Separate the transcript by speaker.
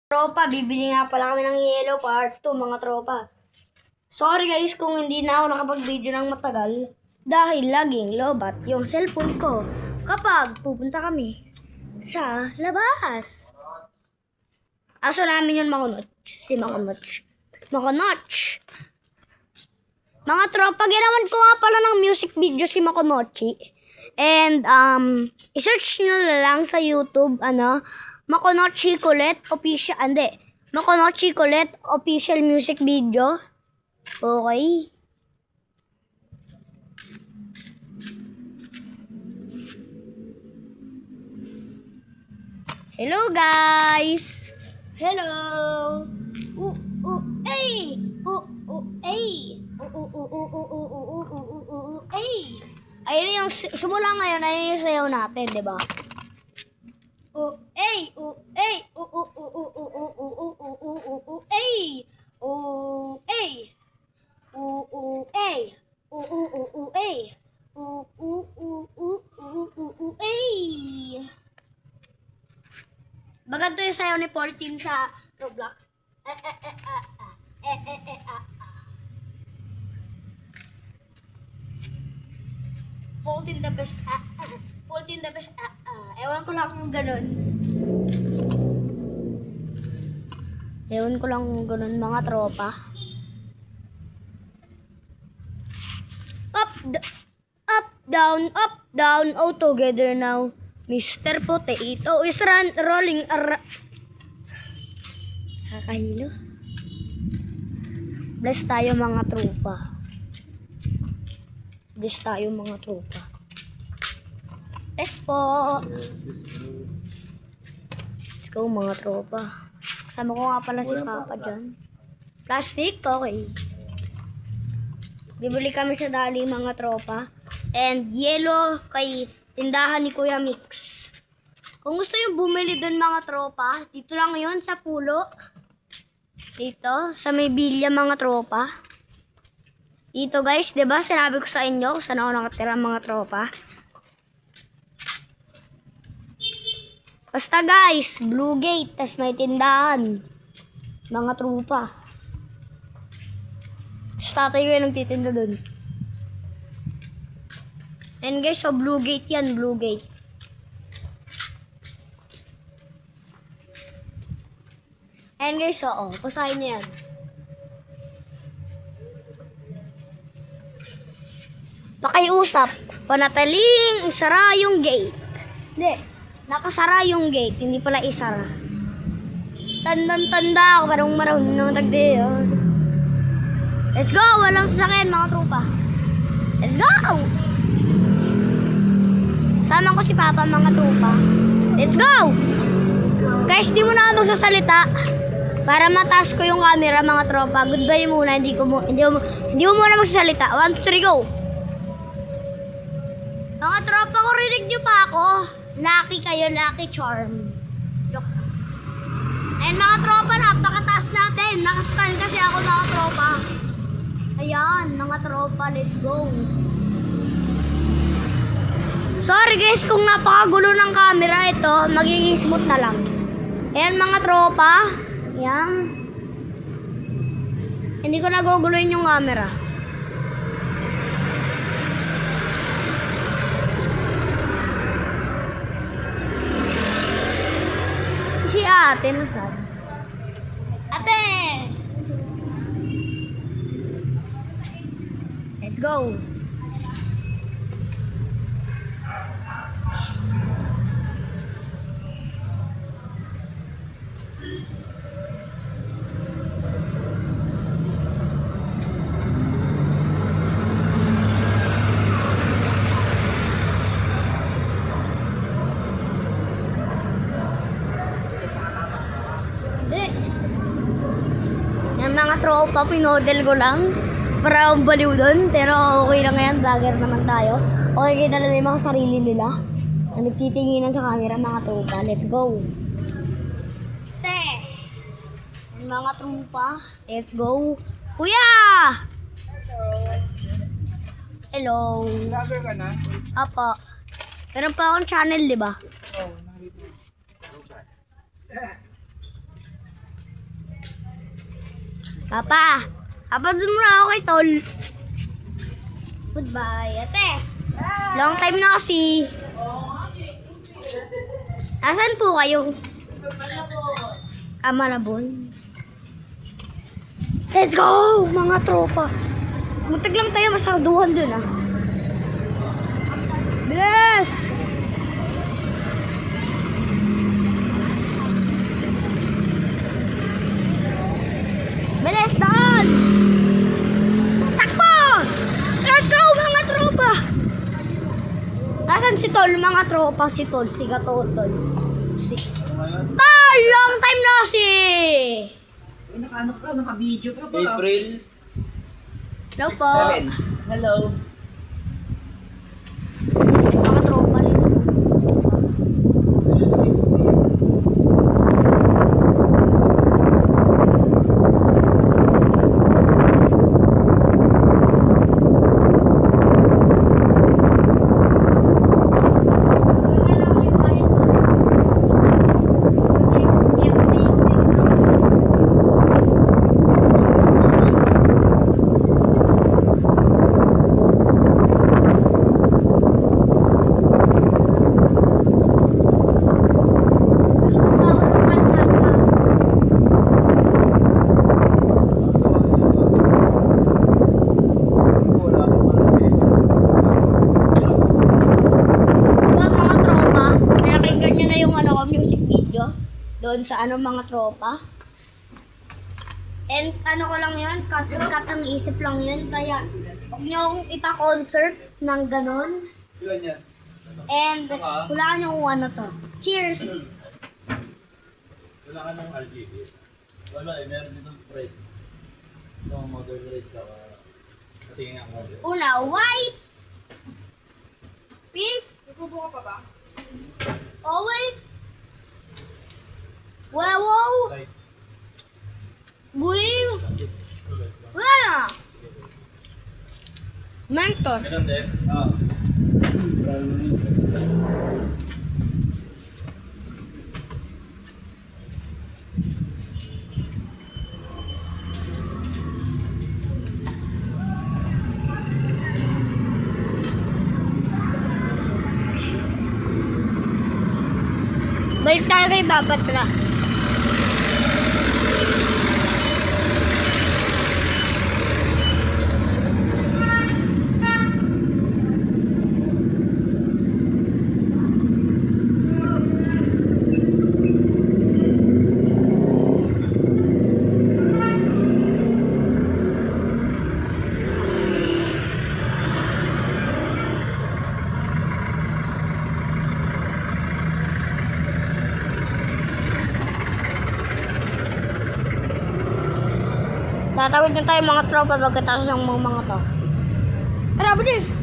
Speaker 1: Tropa, bibili nga pala kami ng Yellow Part 2, mga tropa. Sorry guys kung hindi na ako nakapag-video ng matagal dahil laging lobat yung cellphone ko kapag pupunta kami sa labas. Aso namin yun, Makonoch. Si Makonoch. Makonoch! Mga tropa, ginawan ko nga pala ng music video si Makonochi. And, i-search nyo na lang sa YouTube, Makonochi Colette Official, Makonochi Colette Official Music Video. Okay. Hello guys! Hello! Ay! Ay! Ayun yung simula ngayon, ayun yung sayaw natin, di ba? Ay! Ay! Ay! Ay! Baganto yung sayaw ni Paul Team sa Roblox. Fault in the best. Fault in the best. Ewan ko lang kung ganun. Ewan ko lang kung ganun, mga tropa. Up, down, all together now. Mr. Potato is rolling Kakahilo. Bless tayo, mga tropa. Bless tayo, mga tropa. Bless po. Let's go, mga tropa. Kasama ko nga pala si Papa dyan. Plastic? Okay. Bibili kami sa dali, mga tropa. And yellow kay tindahan ni Kuya Mix. Kung gusto yung bumili dun, mga tropa, dito lang yun sa Pulo. Dito, sa may bilya, mga tropa. Dito guys, diba sinabi ko sa inyo kung saan ako nakatira, mga tropa. Basta guys, Blue Gate, tas may tindahan. Mga tropa. Tas tatay ko yung nagtitinda dun. And guys, so Blue Gate yan, Blue Gate. And guys, oo, pasahin niyo yan. Pakiusap, panataling isara yung gate. Hindi, nakasara yung gate, hindi pala isara. Tandang-tanda ako, parang marunong tagdi. Let's go, walang sasakyan, mga tropa. Let's go! Sama ko si Papa, mga tropa. Let's go! Guys, di mo na magsasalita. Para mataas ko yung camera, mga tropa. Goodbye muna, hindi mo muna magsasalita. 1, 2, 3, go! Mga tropa ko, rinig nyo pa ako. Lucky kayo, lucky charm. And mga tropa, napakataas natin. Nakastand kasi ako, mga tropa. Ayan, mga tropa, let's go. Sorry guys kung napakagulo ng camera, ito magiging smooth na lang. Ayan, mga tropa. Ayan. Hindi ko naguguloyin yung camera. Si ate, nasaan? Ate! Let's go! Yan, mga tropa, pinodel ko lang para baliw doon. Pero okay lang yan, vlogger naman tayo. Okay, kita na yung mga sarili nila na nagtitinginan sa camera, mga tropa. Let's go! Yan, mga tropa, let's go! Kuya! Hello!
Speaker 2: Vlogger ka na?
Speaker 1: Apa. Meron pa akong channel, di ba?
Speaker 2: Oo, nakita.
Speaker 1: Papa! Papa, dun muna ako kay Tol. Goodbye, ate. Long time na kasi. Asan po kayo? Malabon. Let's go, mga tropa. Mutig lang tayo, masaduhan dun ah. Bilis! Bilis doon! Takbo! Let's go, mga tropa! Nasaan si Tol, mga tropa? Si Tol, si Gatotol. Tol! Long time no see!
Speaker 2: Naka-ano ka, naka-video ka pa.
Speaker 3: April.
Speaker 1: Hello po.
Speaker 2: Hello.
Speaker 1: Mga tropa rin. Doon sa mga tropa. And ano ko lang yun, cut ang isip lang yun. Kaya huwag niyo akong ipa-concert ng ganon.
Speaker 3: Ilan yan?
Speaker 1: And hulaan niyo kung ano to. Cheers!
Speaker 3: Wala ka ng RGB. Wala eh, meron dito red. Itong modern red sa tingin ako.
Speaker 1: Una, white. Pink.
Speaker 2: Kukubo ka pa ba?
Speaker 1: Oh, wait. Wow.
Speaker 3: Lights.
Speaker 1: Blue. Wala na. Mentos.
Speaker 3: Meron din? Oo.
Speaker 1: Balik tayo kay Babatra. Tatawid na tayo mga tropa pagkatapos ng mga to. Tara, bilis!